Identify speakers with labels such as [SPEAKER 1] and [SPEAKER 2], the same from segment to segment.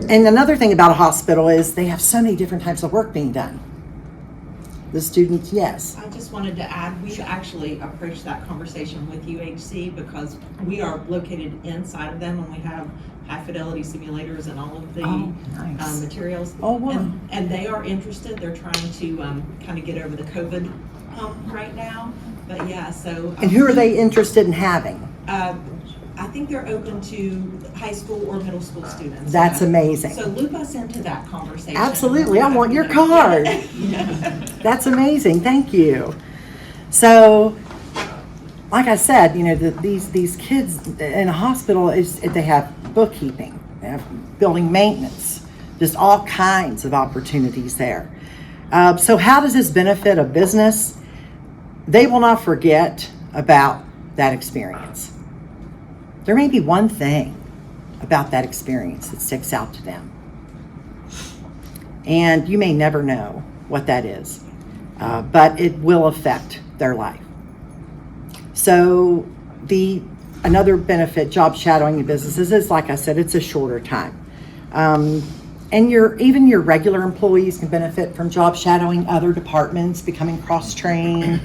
[SPEAKER 1] And another thing about a hospital is they have so many different types of work being done. The students, yes.
[SPEAKER 2] I just wanted to add, we actually approached that conversation with UHC because we are located inside of them and we have high fidelity simulators and all of the
[SPEAKER 1] nice.
[SPEAKER 2] materials.
[SPEAKER 1] Oh, wow.
[SPEAKER 2] And they are interested. They're trying to kind of get over the COVID right now. But yeah, so.
[SPEAKER 1] And who are they interested in having?
[SPEAKER 2] I think they're open to high school or middle school students.
[SPEAKER 1] That's amazing.
[SPEAKER 2] So loop us into that conversation.
[SPEAKER 1] Absolutely, I want your card. That's amazing, thank you. So, like I said, you know, these kids in a hospital, they have bookkeeping, they have building maintenance, just all kinds of opportunities there. So how does this benefit a business? They will not forget about that experience. There may be one thing about that experience that sticks out to them. And you may never know what that is, but it will affect their life. So another benefit, job shadowing in businesses is, like I said, it's a shorter time. And even your regular employees can benefit from job shadowing other departments, becoming cross-trained.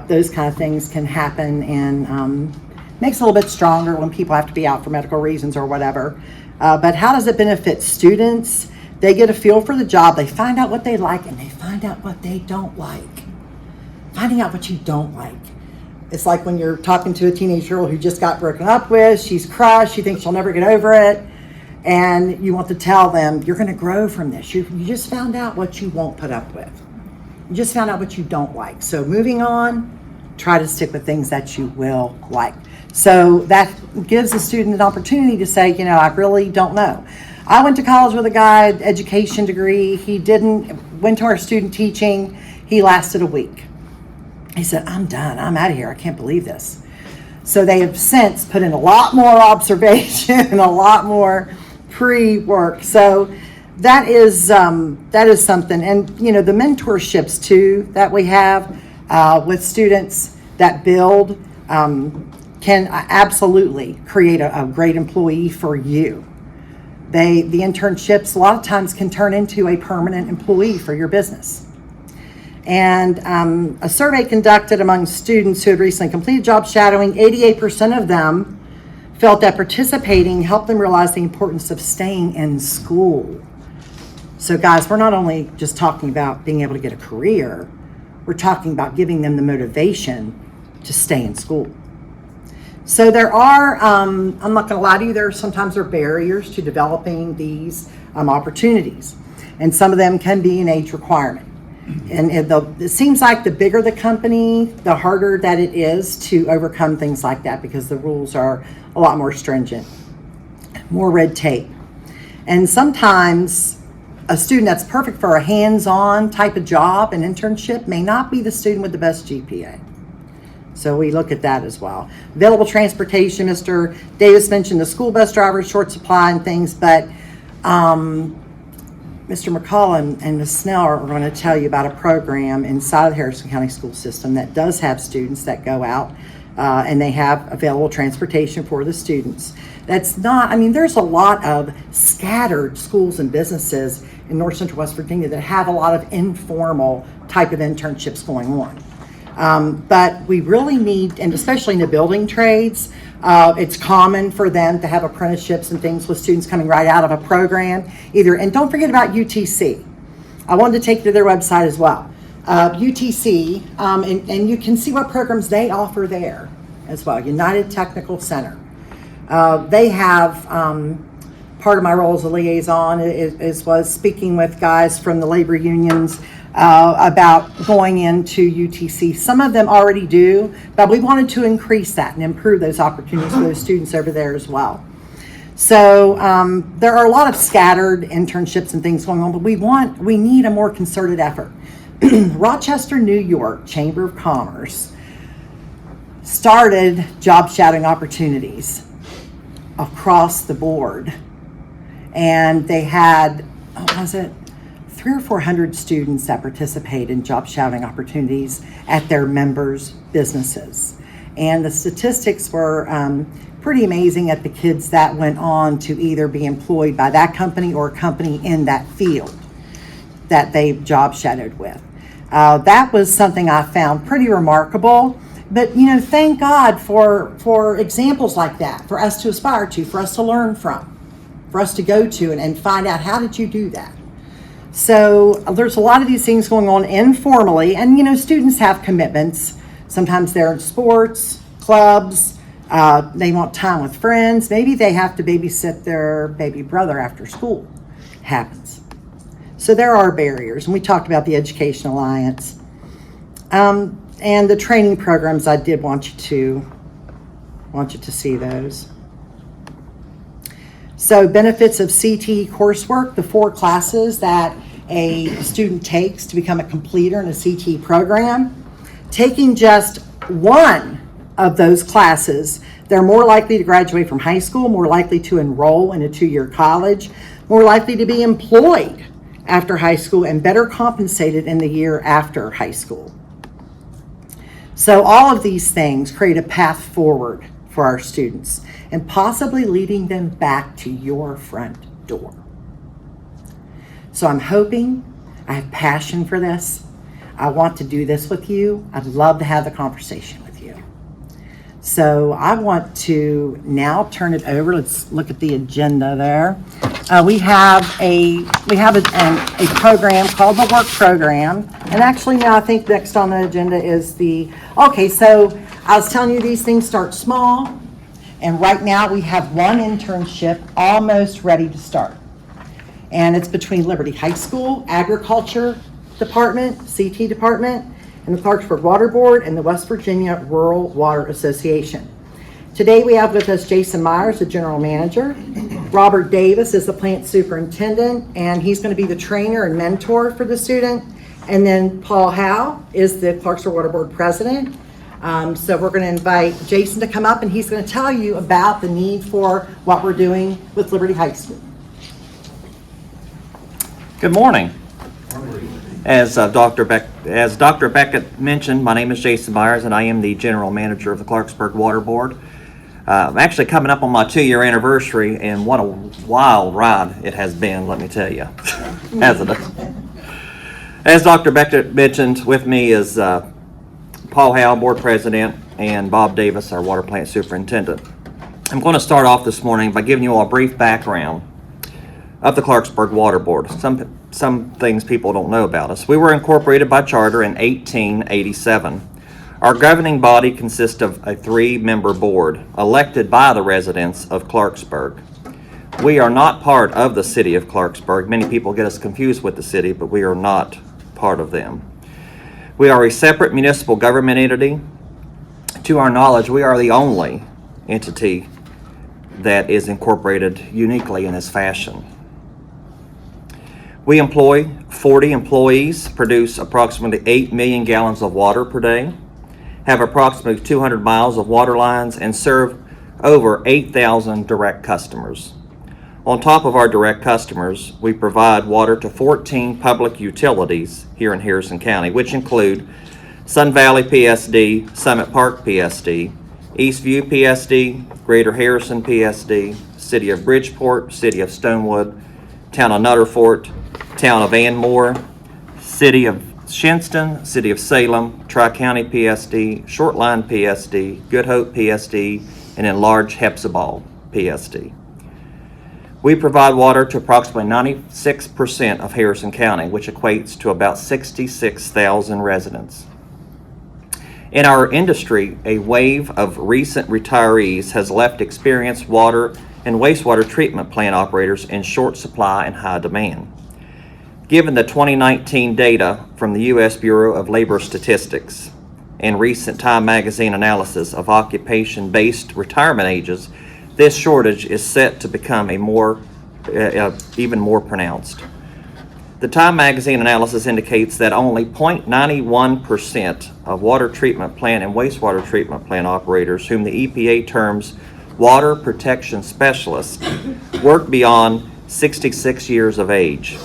[SPEAKER 1] Those kind of things can happen, and makes it a little bit stronger when people have to be out for medical reasons or whatever. But how does it benefit students? They get a feel for the job, they find out what they like, and they find out what they don't like. Finding out what you don't like. It's like when you're talking to a teenage girl who just got broken up with, she's crushed, she thinks she'll never get over it, and you want to tell them, you're gonna grow from this. You just found out what you won't put up with. You just found out what you don't like. So moving on, try to stick with things that you will like. So that gives the student an opportunity to say, you know, I really don't know. I went to college with a guy, education degree. He went to our student teaching. He lasted a week. He said, I'm done. I'm out of here. I can't believe this. So they have since put in a lot more observation and a lot more pre-work. So that is something. And, you know, the mentorships too that we have with students that build can absolutely create a great employee for you. The internships a lot of times can turn into a permanent employee for your business. And a survey conducted among students who had recently completed job shadowing, 88% of them felt that participating helped them realize the importance of staying in school. So guys, we're not only just talking about being able to get a career, we're talking about giving them the motivation to stay in school. So there are, I'm not gonna lie to you, sometimes there are barriers to developing these opportunities. And some of them can be an age requirement. And it seems like the bigger the company, the harder that it is to overcome things like that because the rules are a lot more stringent, more red tape. And sometimes a student that's perfect for a hands-on type of job, an internship, may not be the student with the best GPA. So we look at that as well. Available transportation, Mr. Davis mentioned the school bus drivers, short supply and things, but Mr. McCullough and Ms. Snell are going to tell you about a program inside of the Harrison County school system that does have students that go out and they have available transportation for the students. That's not, I mean, there's a lot of scattered schools and businesses in North Central West Virginia that have a lot of informal type of internships going on. But we really need, and especially in the building trades, it's common for them to have apprenticeships and things with students coming right out of a program either. And don't forget about UTC. I wanted to take you to their website as well. UTC, and you can see what programs they offer there as well. United Technical Center. They have, part of my role as a liaison was speaking with guys from the labor unions about going into UTC. Some of them already do, but we wanted to increase that and improve those opportunities for those students over there as well. So there are a lot of scattered internships and things going on, but we need a more concerted effort. Rochester, New York Chamber of Commerce started job shadowing opportunities across the board, and they had, 300 or 400 students that participate in job shadowing opportunities at their members' businesses. And the statistics were pretty amazing at the kids that went on to either be employed by that company or a company in that field that they job shadowed with. That was something I found pretty remarkable. But, thank God for examples like that, for us to aspire to, for us to learn from, for us to go to and find out, how did you do that? So there's a lot of these things going on informally, and, students have commitments. Sometimes they're in sports, clubs, they want time with friends. Maybe they have to babysit their baby brother after school. Happens. So there are barriers, and we talked about the Education Alliance. And the training programs, I did want you to see those. So benefits of CTE coursework, the 4 classes that a student takes to become a completer in a CTE program. Taking just one of those classes, they're more likely to graduate from high school, more likely to enroll in a 2-year college, more likely to be employed after high school, and better compensated in the year after high school. So all of these things create a path forward for our students and possibly leading them back to your front door. So I'm hoping, I have passion for this. I want to do this with you. I'd love to have the conversation with you. So I want to now turn it over. Let's look at the agenda there. We have a program called the Work Program. And actually now I think next on the agenda is so I was telling you these things start small. And right now we have one internship almost ready to start. And it's between Liberty High School, Agriculture Department, CT Department, and the Clarksburg Water Board and the West Virginia Rural Water Association. Today we have with us Jason Myers, the General Manager. Robert Davis is the Plant Superintendent, and he's going to be the trainer and mentor for the student. And then Paul Howe is the Clarksburg Water Board President. So we're going to invite Jason to come up, and he's going to tell you about the need for what we're doing with Liberty High School.
[SPEAKER 3] Good morning. As Dr. Beckett mentioned, my name is Jason Myers, and I am the General Manager of the Clarksburg Water Board. I'm actually coming up on my 2-year anniversary, and what a wild ride it has been, let me tell you. As Dr. Beckett mentioned, with me is Paul Howe, Board President, and Bob Davis, our Water Plant Superintendent. I'm going to start off this morning by giving you all a brief background of the Clarksburg Water Board. Some things people don't know about us. We were incorporated by charter in 1887. Our governing body consists of a 3-member board elected by the residents of Clarksburg. We are not part of the city of Clarksburg. Many people get us confused with the city, but we are not part of them. We are a separate municipal government entity. To our knowledge, we are the only entity that is incorporated uniquely in this fashion. We employ 40 employees, produce approximately 8 million gallons of water per day, have approximately 200 miles of water lines, and serve over 8,000 direct customers. On top of our direct customers, we provide water to 14 public utilities here in Harrison County, which include Sun Valley PSD, Summit Park PSD, Eastview PSD, Greater Harrison PSD, City of Bridgeport, City of Stonewood, Town of Nutterfort, Town of Anmore, City of Shinston, City of Salem, Tri-County PSD, Shortline PSD, Good Hope PSD, and Enlarged Hepzibah PSD. We provide water to approximately 96% of Harrison County, which equates to about 66,000 residents. In our industry, a wave of recent retirees has left experienced water and wastewater treatment plant operators in short supply and high demand. Given the 2019 data from the U.S. Bureau of Labor Statistics and recent Time Magazine analysis of occupation-based retirement ages, this shortage is set to become even more pronounced. The Time Magazine analysis indicates that only 0.91% of water treatment plant and wastewater treatment plant operators, whom the EPA terms water protection specialists, work beyond 66 years of age,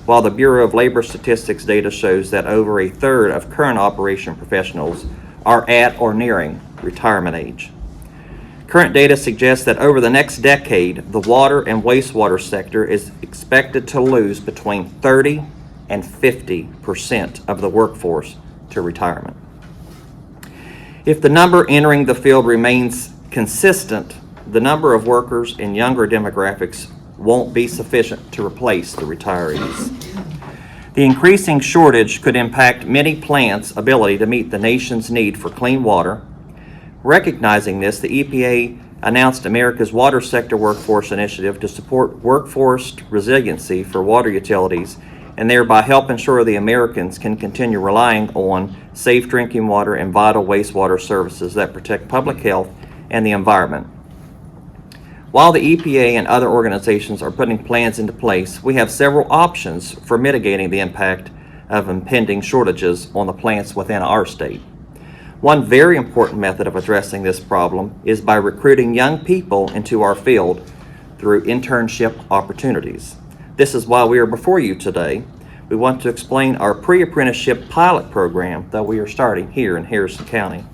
[SPEAKER 3] while the Bureau of Labor Statistics data shows that over a third of current operation professionals are at or nearing retirement age. Current data suggests that over the next decade, the water and wastewater sector is expected to lose between 30 and 50% of the workforce to retirement. If the number entering the field remains consistent, the number of workers in younger demographics won't be sufficient to replace the retirees. The increasing shortage could impact many plants' ability to meet the nation's need for clean water. Recognizing this, the EPA announced America's Water Sector Workforce Initiative to support workforce resiliency for water utilities and thereby help ensure the Americans can continue relying on safe drinking water and vital wastewater services that protect public health and the environment. While the EPA and other organizations are putting plans into place, we have several options for mitigating the impact of impending shortages on the plants within our state. One very important method of addressing this problem is by recruiting young people into our field through internship opportunities. This is why we are before you today. We want to explain our pre-apprenticeship pilot program that we are starting here in Harrison County.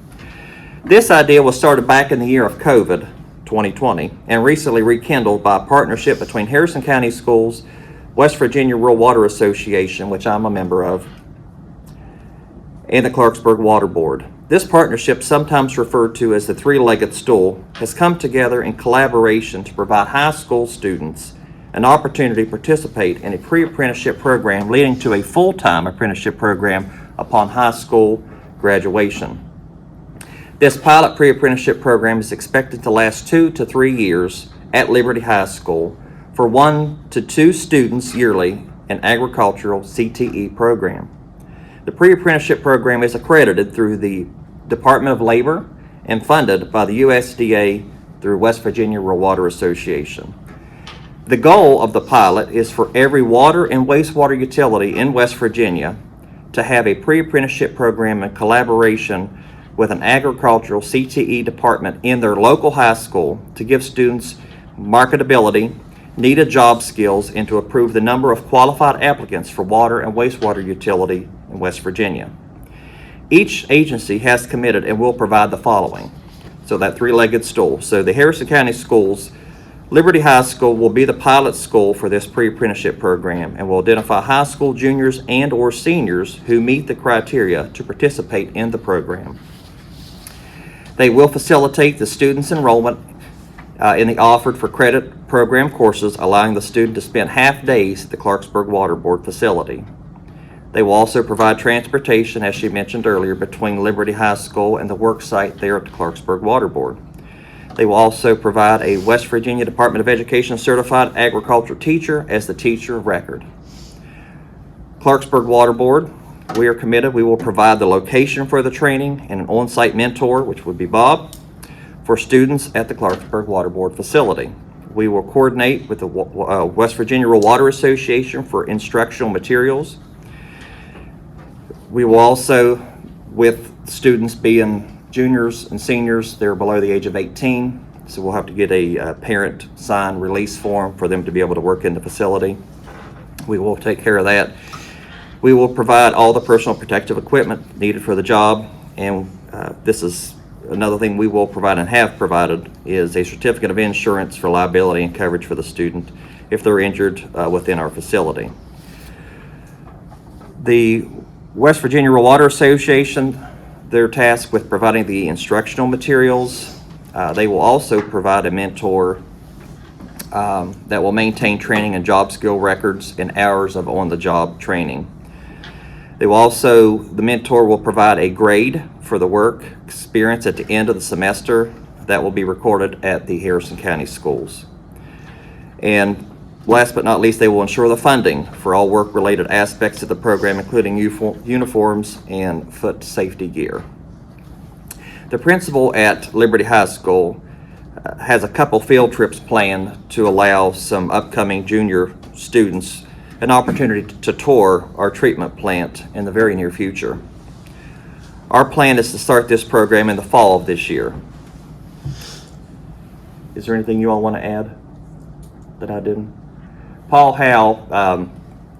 [SPEAKER 3] This idea was started back in the year of COVID 2020 and recently rekindled by a partnership between Harrison County Schools, West Virginia Rural Water Association, which I'm a member of, and the Clarksburg Water Board. This partnership, sometimes referred to as the three-legged stool, has come together in collaboration to provide high school students an opportunity to participate in a pre-apprenticeship program leading to a full-time apprenticeship program upon high school graduation. This pilot pre-apprenticeship program is expected to last 2 to 3 years at Liberty High School for 1 to 2 students yearly in agricultural CTE program. The pre-apprenticeship program is accredited through the Department of Labor and funded by the USDA through West Virginia Rural Water Association. The goal of the pilot is for every water and wastewater utility in West Virginia to have a pre-apprenticeship program in collaboration with an agricultural CTE department in their local high school to give students marketability, needed job skills, and to improve the number of qualified applicants for water and wastewater utility in West Virginia. Each agency has committed and will provide the following. So that three-legged stool. So the Harrison County Schools, Liberty High School will be the pilot school for this pre-apprenticeship program and will identify high school juniors and or seniors who meet the criteria to participate in the program. They will facilitate the student's enrollment in the offered for credit program courses, allowing the student to spend half days at the Clarksburg Water Board facility. They will also provide transportation, as she mentioned earlier, between Liberty High School and the work site there at the Clarksburg Water Board. They will also provide a West Virginia Department of Education certified agriculture teacher as the teacher of record. Clarksburg Water Board, we are committed. We will provide the location for the training and an on-site mentor, which would be Bob, for students at the Clarksburg Water Board facility. We will coordinate with the West Virginia Rural Water Association for instructional materials. We will also, with students being juniors and seniors, they're below the age of 18, so we'll have to get a parent signed release form for them to be able to work in the facility. We will take care of that. We will provide all the personal protective equipment needed for the job, and this is another thing we will provide and have provided is a certificate of insurance for liability and coverage for the student if they're injured within our facility. The West Virginia Rural Water Association, they're tasked with providing the instructional materials. They will also provide a mentor that will maintain training and job skill records and hours of on-the-job training. They will also, the mentor will provide a grade for the work experience at the end of the semester that will be recorded at the Harrison County Schools. And last but not least, they will ensure the funding for all work-related aspects of the program, including uniforms and foot safety gear. The principal at Liberty High School has a couple field trips planned to allow some upcoming junior students an opportunity to tour our treatment plant in the very near future. Our plan is to start this program in the fall of this year. Is there anything you all want to add that I didn't? Paul Howe,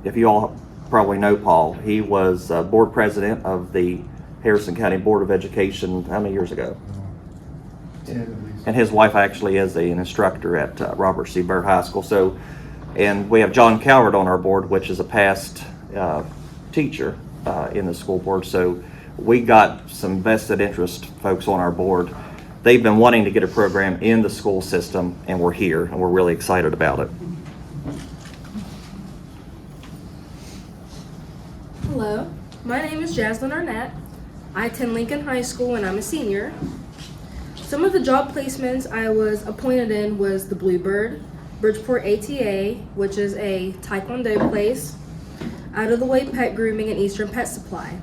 [SPEAKER 3] if you all probably know Paul, he was board president of the Harrison County Board of Education how many years ago? And his wife actually is an instructor at Robert C. Byrd High School. So, and we have John Calvert on our board, which is a past teacher in the school board. So we got some vested interest folks on our board. They've been wanting to get a program in the school system, and we're here, and we're really excited about it.
[SPEAKER 4] Hello, my name is Jaslyn Arnett. I attend Lincoln High School and I'm a senior. Some of the job placements I was appointed in was the Bluebird, Bridgeport ATA, which is a Taekwondo place, Out of the Way Pet Grooming, and Eastern Pet Supply.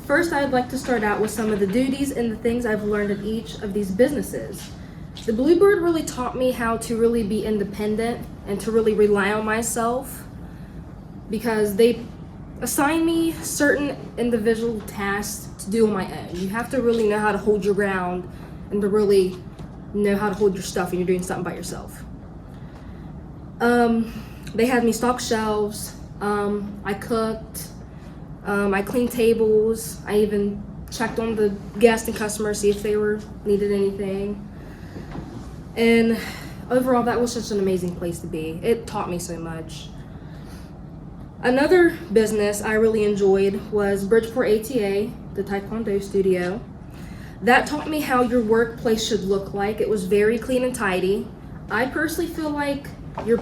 [SPEAKER 4] First, I'd like to start out with some of the duties and the things I've learned at each of these businesses. The Bluebird really taught me how to really be independent and to really rely on myself, because they assign me certain individual tasks to do on my own. You have to really know how to hold your ground and to really know how to hold your stuff when you're doing something by yourself. They had me stock shelves, I cooked, I cleaned tables, I even checked on the guests and customers, see if they needed anything. And overall, that was such an amazing place to be. It taught me so much. Another business I really enjoyed was Bridgeport ATA, the Taekwondo studio. That taught me how your workplace should look like. It was very clean and tidy. I personally feel like your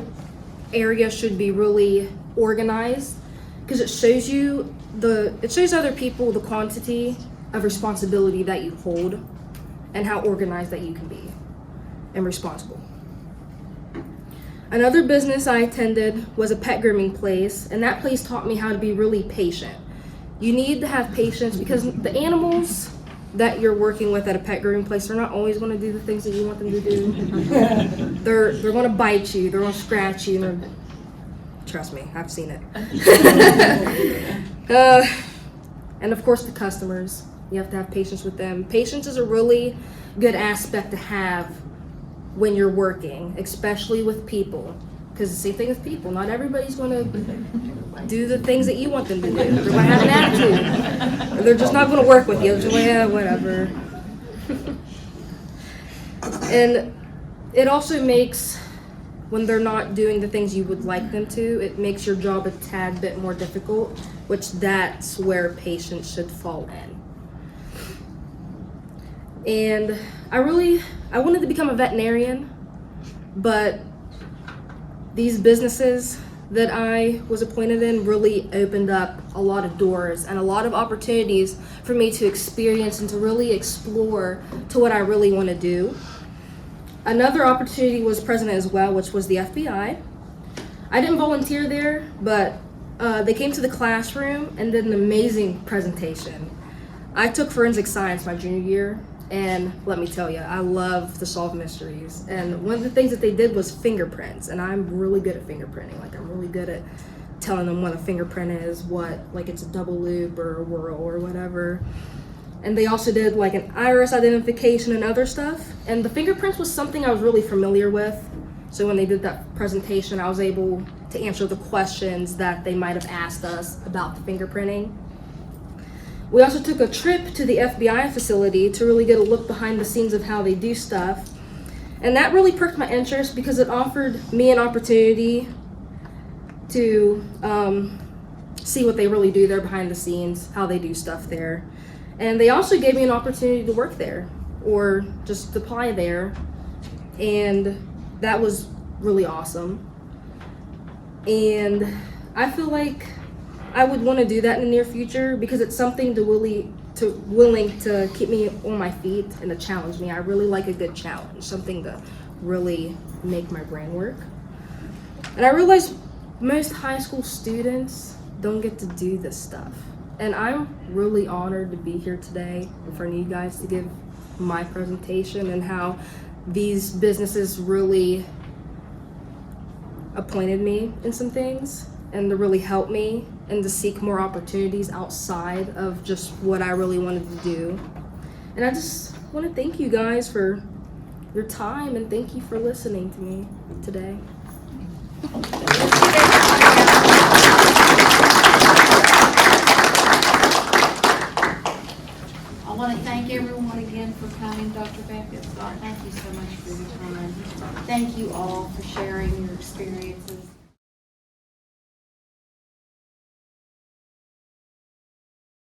[SPEAKER 4] area should be really organized, because it shows other people the quantity of responsibility that you hold and how organized that you can be and responsible. Another business I attended was a pet grooming place, and that place taught me how to be really patient. You need to have patience, because the animals that you're working with at a pet grooming place, they're not always going to do the things that you want them to do. They're going to bite you, they're going to scratch you, trust me, I've seen it. And of course the customers, you have to have patience with them. Patience is a really good aspect to have when you're working, especially with people, because the same thing with people, not everybody's going to do the things that you want them to do. They're going to have an attitude, or they're just not going to work with you. They're just like, yeah, whatever. And it also makes, when they're not doing the things you would like them to, it makes your job a tad bit more difficult, which that's where patience should fall in. And I wanted to become a veterinarian, but these businesses that I was appointed in really opened up a lot of doors and a lot of opportunities for me to experience and to really explore to what I really want to do. Another opportunity was president as well, which was the FBI. I didn't volunteer there, but they came to the classroom and did an amazing presentation. I took forensic science my junior year, and let me tell you, I love to solve mysteries. And one of the things that they did was fingerprints, and I'm really good at fingerprinting. Like, I'm really good at telling them what a fingerprint is, like it's a double loop or a whirl or whatever. And they also did like an iris identification and other stuff. And the fingerprints was something I was really familiar with. So when they did that presentation, I was able to answer the questions that they might have asked us about the fingerprinting. We also took a trip to the FBI facility to really get a look behind the scenes of how they do stuff. And that really perked my interest, because it offered me an opportunity to see what they really do there behind the scenes, how they do stuff there. And they also gave me an opportunity to work there or just apply there. And that was really awesome. And I feel like I would want to do that in the near future, because it's something willing to keep me on my feet and to challenge me. I really like a good challenge, something to really make my brain work. And I realize most high school students don't get to do this stuff. And I'm really honored to be here today in front of you guys to give my presentation and how these businesses really appointed me in some things and to really help me and to seek more opportunities outside of just what I really wanted to do. And I just want to thank you guys for your time, and thank you for listening to me today.
[SPEAKER 5] I want to thank everyone again for coming, Dr. Beckett. Scott, thank you so much for your time. Thank you all for sharing your experience.